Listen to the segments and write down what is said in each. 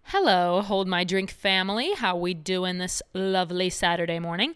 Hello, Hold My Drink family. How we doing this lovely Saturday morning?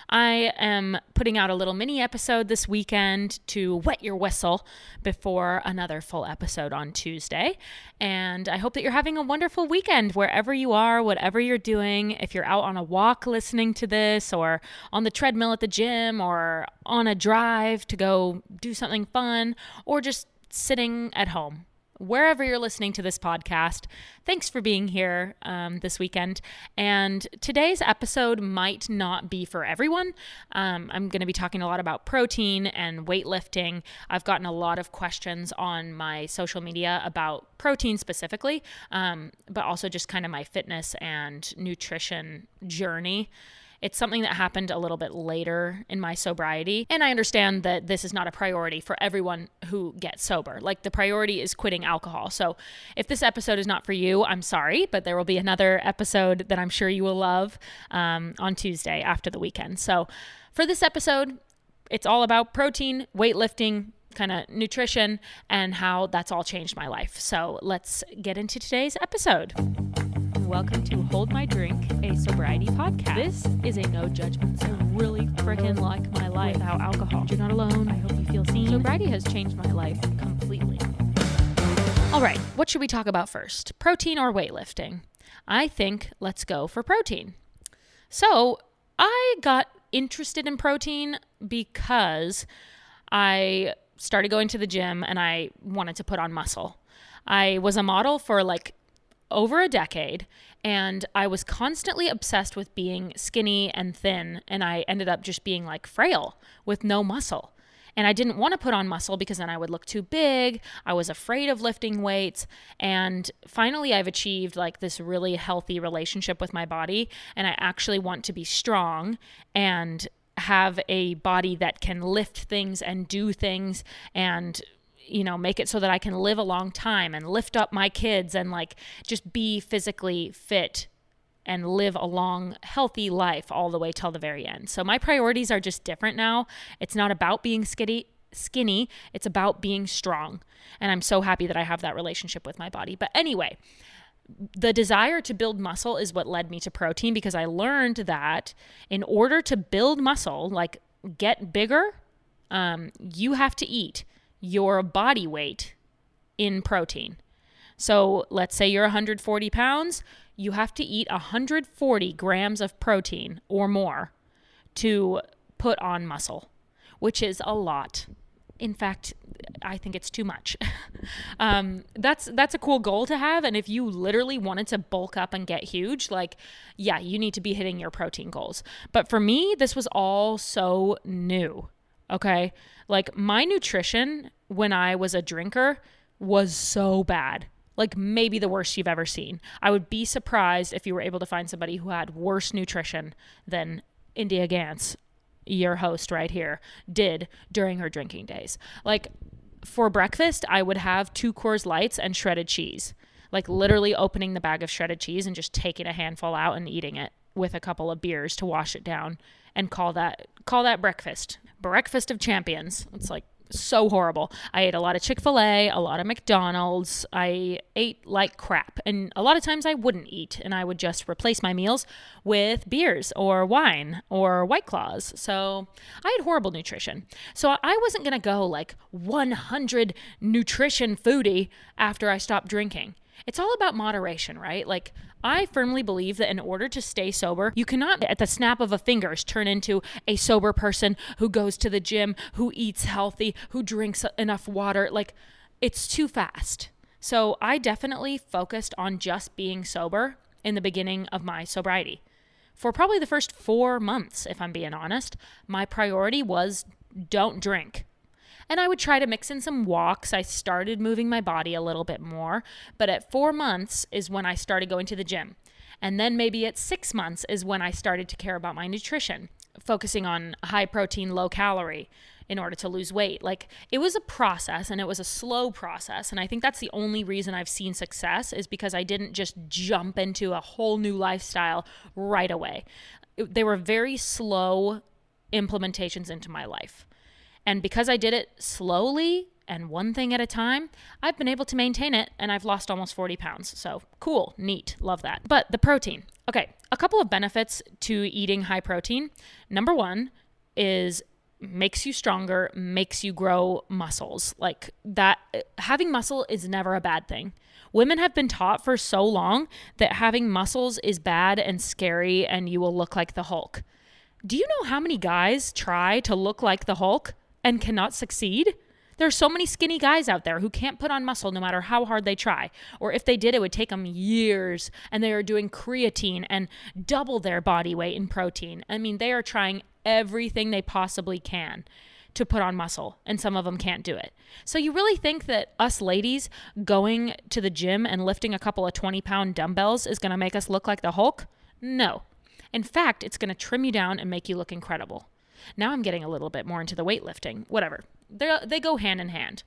I am putting out a little mini episode this weekend to wet your whistle before another full episode on Tuesday. And I hope that you're having a wonderful weekend wherever you are, whatever you're doing. If you're out on a walk listening to this, or on the treadmill at the gym, or on a drive to go do something fun, or just sitting at home. Wherever you're listening to this podcast, thanks for being here this weekend. And today's episode might not be for everyone. I'm going to be talking a lot about protein and weightlifting. I've gotten a lot of questions on my social media about protein specifically, but also just kind of my fitness and nutrition journey. It's something that happened a little bit later in my sobriety. And I understand that this is not a priority for everyone who gets sober. Like, the priority is quitting alcohol. So if this episode is not for you, I'm sorry, but there will be another episode that I'm sure you will love on Tuesday after the weekend. So for this episode, it's all about protein, weightlifting, kind of nutrition, and how that's all changed my life. So let's get into today's episode. Welcome to Hold My Drink, a sobriety podcast. This is a no judgment zone. I really freaking like my life without alcohol. You're not alone. I hope you feel seen. Sobriety has changed my life completely. All right, what should we talk about first? Protein or weightlifting? I think let's go for protein. So I got interested in protein because I started going to the gym and I wanted to put on muscle. I was a model for over a decade, and I was constantly obsessed with being skinny and thin, and I ended up just being frail with no muscle. And I didn't want to put on muscle because then I would look too big. I was afraid of lifting weights. And finally, I've achieved this really healthy relationship with my body, and I actually want to be strong and have a body that can lift things and do things and make it so that I can live a long time and lift up my kids and just be physically fit and live a long, healthy life all the way till the very end. So my priorities are just different now. It's not about being skinny. It's about being strong. And I'm so happy that I have that relationship with my body. But anyway, the desire to build muscle is what led me to protein, because I learned that in order to build muscle, get bigger, you have to eat your body weight in protein. So let's say you're 140 pounds, you have to eat 140 grams of protein or more to put on muscle, which is a lot. In fact, I think it's too much. That's a cool goal to have. And if you literally wanted to bulk up and get huge, you need to be hitting your protein goals. But for me, this was all so new. Okay. My nutrition when I was a drinker was so bad. Maybe the worst you've ever seen. I would be surprised if you were able to find somebody who had worse nutrition than India Gantz, your host right here, did during her drinking days. For breakfast, I would have 2 Coors Lights and shredded cheese. Literally opening the bag of shredded cheese and just taking a handful out and eating it with a couple of beers to wash it down and call that breakfast. Breakfast of champions. It's so horrible. I ate a lot of Chick-fil-A, a lot of McDonald's. I ate like crap. And a lot of times I wouldn't eat, and I would just replace my meals with beers or wine or White Claws. So I had horrible nutrition. So I wasn't going to go 100 nutrition foodie after I stopped drinking. It's all about moderation, right? I firmly believe that in order to stay sober, you cannot at the snap of a fingers turn into a sober person who goes to the gym, who eats healthy, who drinks enough water. It's too fast. So I definitely focused on just being sober in the beginning of my sobriety. For probably the first 4 months, if I'm being honest, my priority was don't drink. And I would try to mix in some walks. I started moving my body a little bit more. But at 4 months is when I started going to the gym. And then maybe at 6 months is when I started to care about my nutrition, focusing on high protein, low calorie in order to lose weight. It was a process, and it was a slow process. And I think that's the only reason I've seen success, is because I didn't just jump into a whole new lifestyle right away. They were very slow implementations into my life. And because I did it slowly, and one thing at a time, I've been able to maintain it, and I've lost almost 40 pounds. So cool, neat, love that. But the protein. Okay, a couple of benefits to eating high protein. Number one is makes you stronger, makes you grow muscles. Like that, having muscle is never a bad thing. Women have been taught for so long that having muscles is bad and scary and you will look like the Hulk. Do you know how many guys try to look like the Hulk and cannot succeed? There's so many skinny guys out there who can't put on muscle no matter how hard they try. Or if they did, it would take them years, and they are doing creatine and double their body weight in protein. I mean, they are trying everything they possibly can to put on muscle, and some of them can't do it. So you really think that us ladies going to the gym and lifting a couple of 20-pound dumbbells is going to make us look like the Hulk? No. In fact, it's going to trim you down and make you look incredible. Now I'm getting a little bit more into the weightlifting, whatever. They go hand in hand.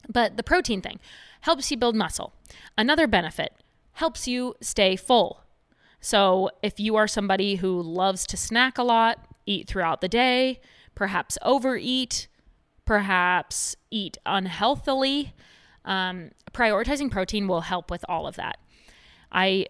But the protein thing helps you build muscle. Another benefit, helps you stay full. So if you are somebody who loves to snack a lot, eat throughout the day, perhaps overeat, perhaps eat unhealthily, prioritizing protein will help with all of that. I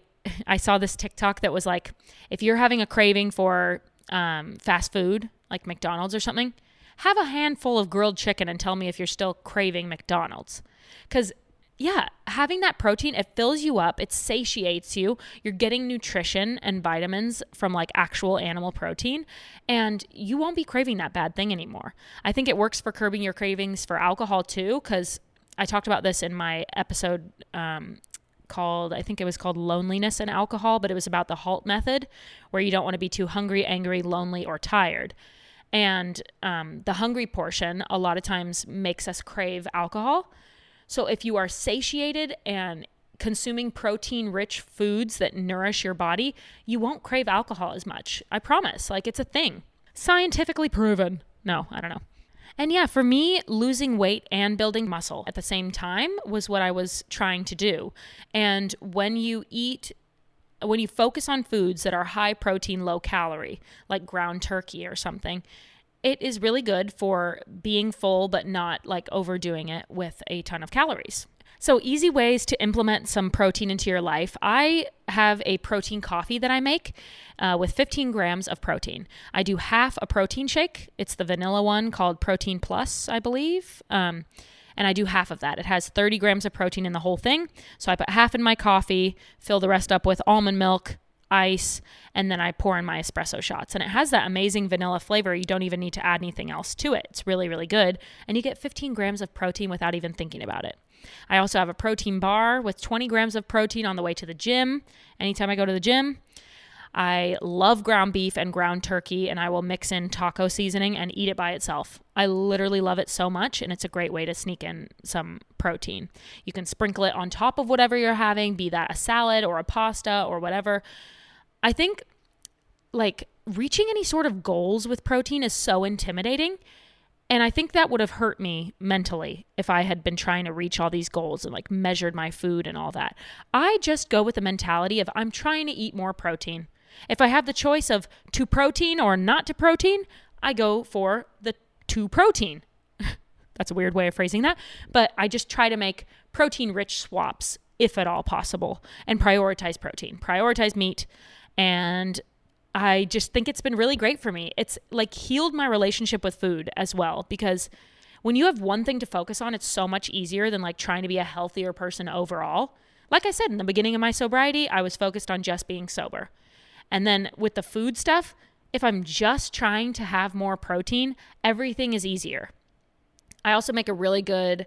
saw this TikTok that was like, if you're having a craving for fast food, like McDonald's or something, have a handful of grilled chicken and tell me if you're still craving McDonald's. Because, yeah, having that protein, it fills you up, it satiates you, you're getting nutrition and vitamins from like actual animal protein, and you won't be craving that bad thing anymore. I think it works for curbing your cravings for alcohol too, because I talked about this in my episode I think it was called Loneliness and Alcohol, but it was about the HALT method, where you don't want to be too hungry, angry, lonely, or tired. And the hungry portion a lot of times makes us crave alcohol. So if you are satiated and consuming protein-rich foods that nourish your body, you won't crave alcohol as much. I promise. Like, it's a thing. Scientifically proven. No, I don't know. And yeah, for me, losing weight and building muscle at the same time was what I was trying to do. And when you focus on foods that are high protein, low calorie, like ground turkey or something, it is really good for being full, but not like overdoing it with a ton of calories. So easy ways to implement some protein into your life. I have a protein coffee that I make with 15 grams of protein. I do half a protein shake. It's the vanilla one called Protein Plus, I believe. And I do half of that. It has 30 grams of protein in the whole thing. So I put half in my coffee, fill the rest up with almond milk, ice, and then I pour in my espresso shots. And it has that amazing vanilla flavor. You don't even need to add anything else to it. It's really, really good. And you get 15 grams of protein without even thinking about it. I also have a protein bar with 20 grams of protein on the way to the gym. Anytime I go to the gym, I love ground beef and ground turkey, and I will mix in taco seasoning and eat it by itself. I literally love it so much, and it's a great way to sneak in some protein. You can sprinkle it on top of whatever you're having, be that a salad or a pasta or whatever. I think like reaching any sort of goals with protein is so intimidating. And I think that would have hurt me mentally if I had been trying to reach all these goals and like measured my food and all that. I just go with the mentality of I'm trying to eat more protein. If I have the choice of to protein or not to protein, I go for the to protein. That's a weird way of phrasing that. But I just try to make protein-rich swaps, if at all possible, and prioritize protein, prioritize meat. And I just think it's been really great for me. It's like healed my relationship with food as well, because when you have one thing to focus on, it's so much easier than like trying to be a healthier person overall. Like I said, in the beginning of my sobriety, I was focused on just being sober. And then with the food stuff, if I'm just trying to have more protein, everything is easier. I also make a really good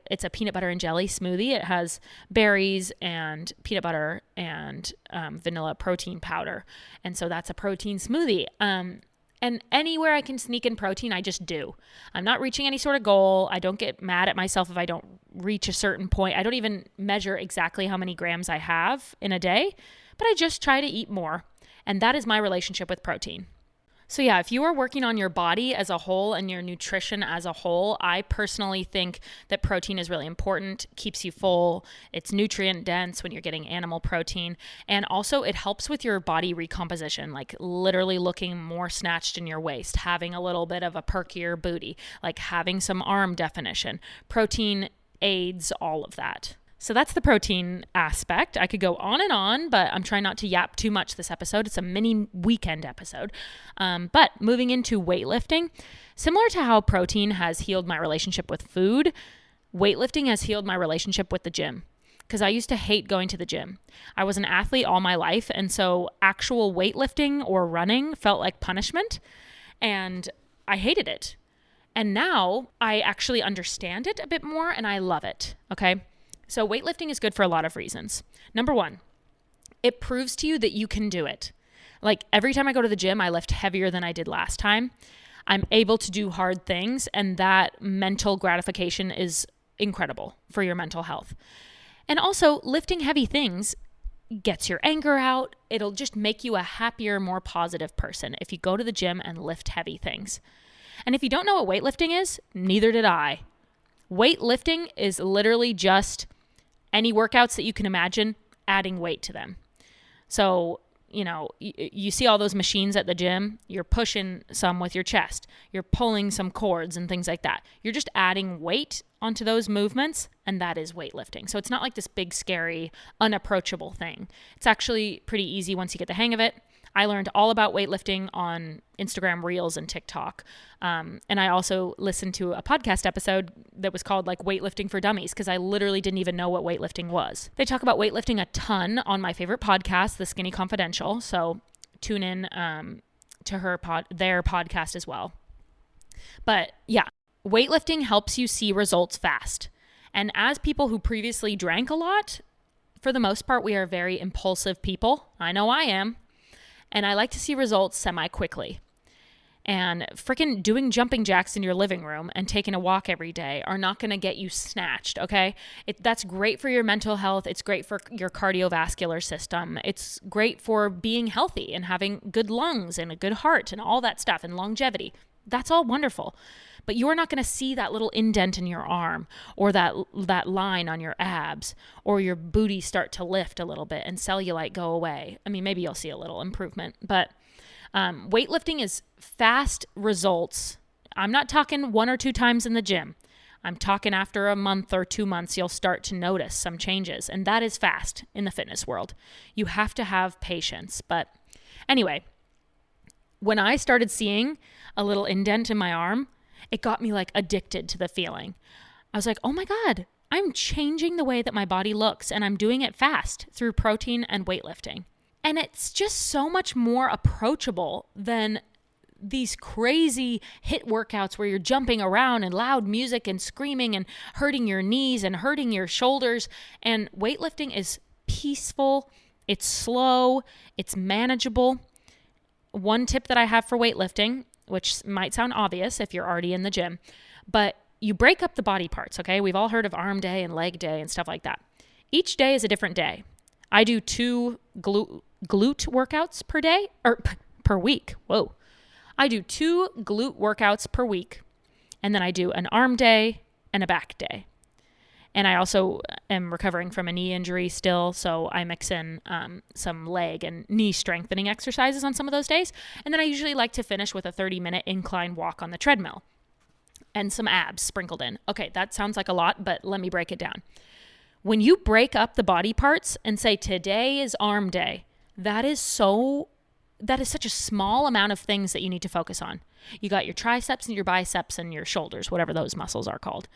it's a peanut butter and jelly smoothie. It has berries and peanut butter and vanilla protein powder. And so that's a protein smoothie. And anywhere I can sneak in protein, I just do. I'm not reaching any sort of goal. I don't get mad at myself if I don't reach a certain point. I don't even measure exactly how many grams I have in a day, but I just try to eat more. And that is my relationship with protein. So yeah, if you are working on your body as a whole and your nutrition as a whole, I personally think that protein is really important, keeps you full, it's nutrient dense when you're getting animal protein, and also it helps with your body recomposition, like literally looking more snatched in your waist, having a little bit of a perkier booty, like having some arm definition. Protein aids all of that. So that's the protein aspect. I could go on, but I'm trying not to yap too much this episode. It's a mini weekend episode. But moving into weightlifting, similar to how protein has healed my relationship with food, weightlifting has healed my relationship with the gym. Because I used to hate going to the gym. I was an athlete all my life, and so actual weightlifting or running felt like punishment, and I hated it. And now I actually understand it a bit more, and I love it, okay? So weightlifting is good for a lot of reasons. Number one, it proves to you that you can do it. Like every time I go to the gym, I lift heavier than I did last time. I'm able to do hard things, and that mental gratification is incredible for your mental health. And also, lifting heavy things gets your anger out. It'll just make you a happier, more positive person if you go to the gym and lift heavy things. And if you don't know what weightlifting is, neither did I. Weightlifting is literally just any workouts that you can imagine, adding weight to them. So, you see all those machines at the gym, you're pushing some with your chest, you're pulling some cords and things like that. You're just adding weight onto those movements, and that is weightlifting. So it's not like this big, scary, unapproachable thing. It's actually pretty easy once you get the hang of it. I learned all about weightlifting on Instagram Reels and TikTok. And I also listened to a podcast episode that was called like Weightlifting for Dummies, because I literally didn't even know what weightlifting was. They talk about weightlifting a ton on my favorite podcast, The Skinny Confidential. So tune in to their podcast as well. But yeah, weightlifting helps you see results fast. And as people who previously drank a lot, for the most part, we are very impulsive people. I know I am. And I like to see results semi-quickly. And freaking doing jumping jacks in your living room and taking a walk every day are not going to get you snatched, okay? That's great for your mental health. It's great for your cardiovascular system. It's great for being healthy and having good lungs and a good heart and all that stuff and longevity. That's all wonderful. But you're not going to see that little indent in your arm or that line on your abs or your booty start to lift a little bit and cellulite go away. I mean, maybe you'll see a little improvement, but weightlifting is fast results. I'm not talking 1 or 2 times in the gym. I'm talking after a month or 2 months, you'll start to notice some changes, and that is fast in the fitness world. You have to have patience. But anyway, when I started seeing a little indent in my arm, it got me like addicted to the feeling. I was like, oh my God, I'm changing the way that my body looks, and I'm doing it fast through protein and weightlifting. And it's just so much more approachable than these crazy HIIT workouts where you're jumping around and loud music and screaming and hurting your knees and hurting your shoulders. And weightlifting is peaceful, it's slow, it's manageable. One tip that I have for weightlifting, which might sound obvious if you're already in the gym, but you break up the body parts, okay? We've all heard of arm day and leg day and stuff like that. Each day is a different day. I do 2 glute workouts per day, or per week. Whoa. I do 2 glute workouts per week, and then I do an arm day and a back day. And I also am recovering from a knee injury still, so I mix in some leg and knee strengthening exercises on some of those days. And then I usually like to finish with a 30-minute incline walk on the treadmill and some abs sprinkled in. Okay, that sounds like a lot, but let me break it down. When you break up the body parts and say, today is arm day, that is such a small amount of things that you need to focus on. You got your triceps and your biceps and your shoulders, whatever those muscles are called.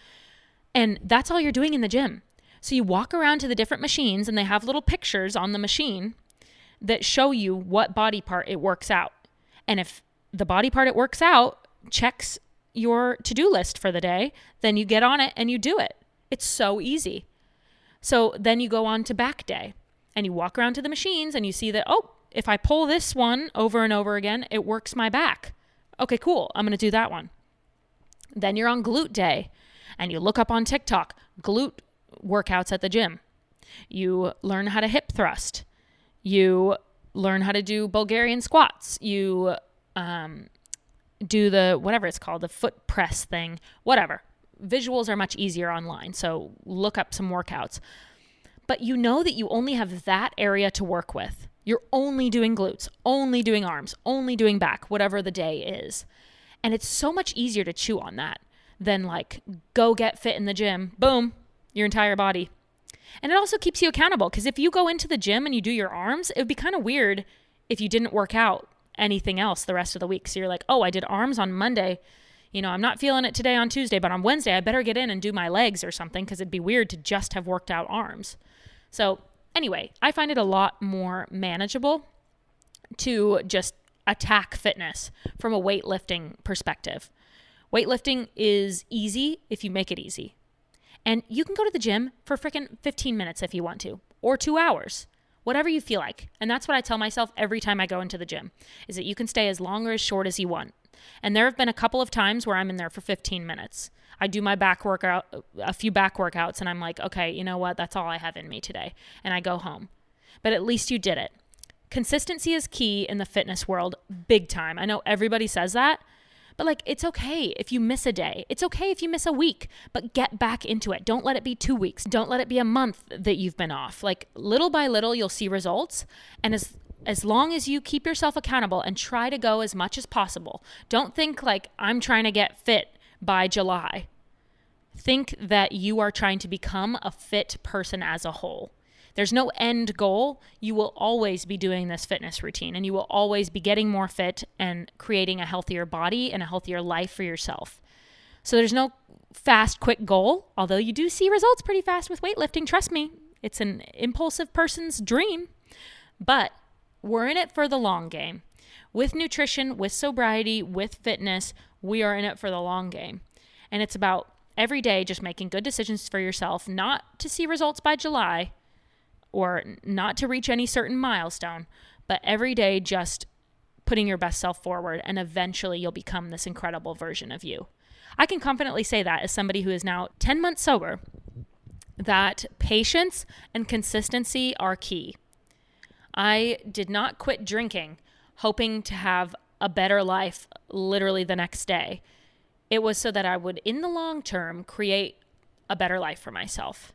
And that's all you're doing in the gym. So you walk around to the different machines and they have little pictures on the machine that show you what body part it works out. And if the body part it works out checks your to-do list for the day, then you get on it and you do it. It's so easy. So then you go on to back day and you walk around to the machines and you see that, oh, if I pull this one over and over again, it works my back. Okay, cool. I'm going to do that one. Then you're on glute day and you look up on TikTok, glute workouts at the gym. You learn how to hip thrust. You learn how to do Bulgarian squats. You do the, whatever it's called, the foot press thing, whatever. Visuals are much easier online. So look up some workouts. But you know that you only have that area to work with. You're only doing glutes, only doing arms, only doing back, whatever the day is. And it's so much easier to chew on that than like go get fit in the gym, boom, your entire body. And it also keeps you accountable, because if you go into the gym and you do your arms, it would be kind of weird if you didn't work out anything else the rest of the week. So you're like, oh, I did arms on Monday. I'm not feeling it today on Tuesday, but on Wednesday, I better get in and do my legs or something, because it'd be weird to just have worked out arms. So anyway, I find it a lot more manageable to just attack fitness from a weightlifting perspective. Weightlifting is easy if you make it easy. And you can go to the gym for freaking 15 minutes if you want to, or 2 hours, whatever you feel like. And that's what I tell myself every time I go into the gym, is that you can stay as long or as short as you want. And there have been a couple of times where I'm in there for 15 minutes. I do my back workout, a few back workouts, and I'm like, okay, you know what? That's all I have in me today. And I go home. But at least you did it. Consistency is key in the fitness world, big time. I know everybody says that, but like, it's okay if you miss a day. It's okay if you miss a week, but get back into it. Don't let it be 2 weeks. Don't let it be a month that you've been off. Like, little by little, you'll see results. And as long as you keep yourself accountable and try to go as much as possible, don't think like I'm trying to get fit by July. Think that you are trying to become a fit person as a whole. There's no end goal. You will always be doing this fitness routine, and you will always be getting more fit and creating a healthier body and a healthier life for yourself. So there's no fast, quick goal, although you do see results pretty fast with weightlifting. Trust me, it's an impulsive person's dream. But we're in it for the long game. With nutrition, with sobriety, with fitness, we are in it for the long game. And it's about every day just making good decisions for yourself, not to see results by July or not to reach any certain milestone, but every day just putting your best self forward, and eventually you'll become this incredible version of you. I can confidently say that as somebody who is now 10 months sober, that patience and consistency are key. I did not quit drinking hoping to have a better life literally the next day. It was so that I would, in the long term, create a better life for myself.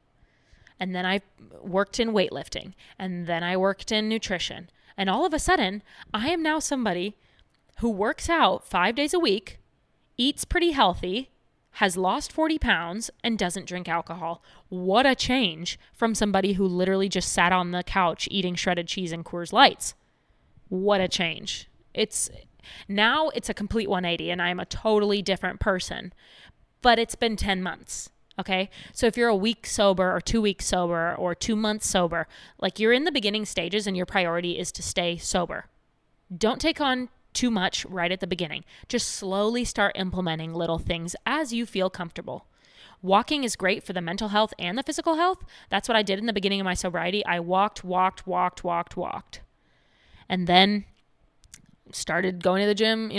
And then I worked in weightlifting, and then I worked in nutrition. And all of a sudden, I am now somebody who works out 5 days a week, eats pretty healthy, has lost 40 pounds, and doesn't drink alcohol. What a change from somebody who literally just sat on the couch eating shredded cheese and Coors Lights. What a change. Now it's a complete 180, and I'm a totally different person. But it's been 10 months. Okay. So if you're a week sober or 2 weeks sober or 2 months sober, like, you're in the beginning stages and your priority is to stay sober. Don't take on too much right at the beginning. Just slowly start implementing little things as you feel comfortable. Walking is great for the mental health and the physical health. That's what I did in the beginning of my sobriety. I walked. And then started going to the gym,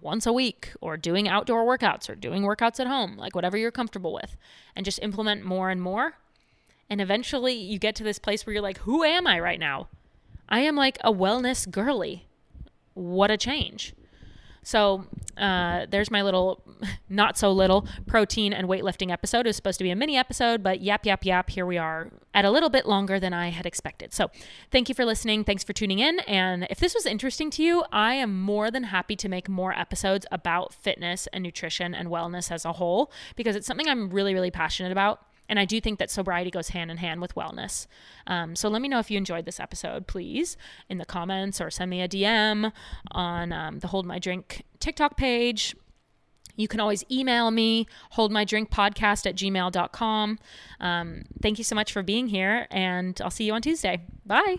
once a week, or doing outdoor workouts or doing workouts at home, like whatever you're comfortable with, and just implement more and more. And eventually you get to this place where you're like, who am I right now? I am like a wellness girly. What a change. So there's my little, not so little, protein and weightlifting episode. It was supposed to be a mini episode, but yap. Here we are at a little bit longer than I had expected. So thank you for listening. Thanks for tuning in. And if this was interesting to you, I am more than happy to make more episodes about fitness and nutrition and wellness as a whole, because it's something I'm really, really passionate about. And I do think that sobriety goes hand in hand with wellness. So let me know if you enjoyed this episode, please, in the comments, or send me a DM on the Hold My Drink TikTok page. You can always email me, holdmydrinkpodcast@gmail.com. Thank you so much for being here, and I'll see you on Tuesday. Bye.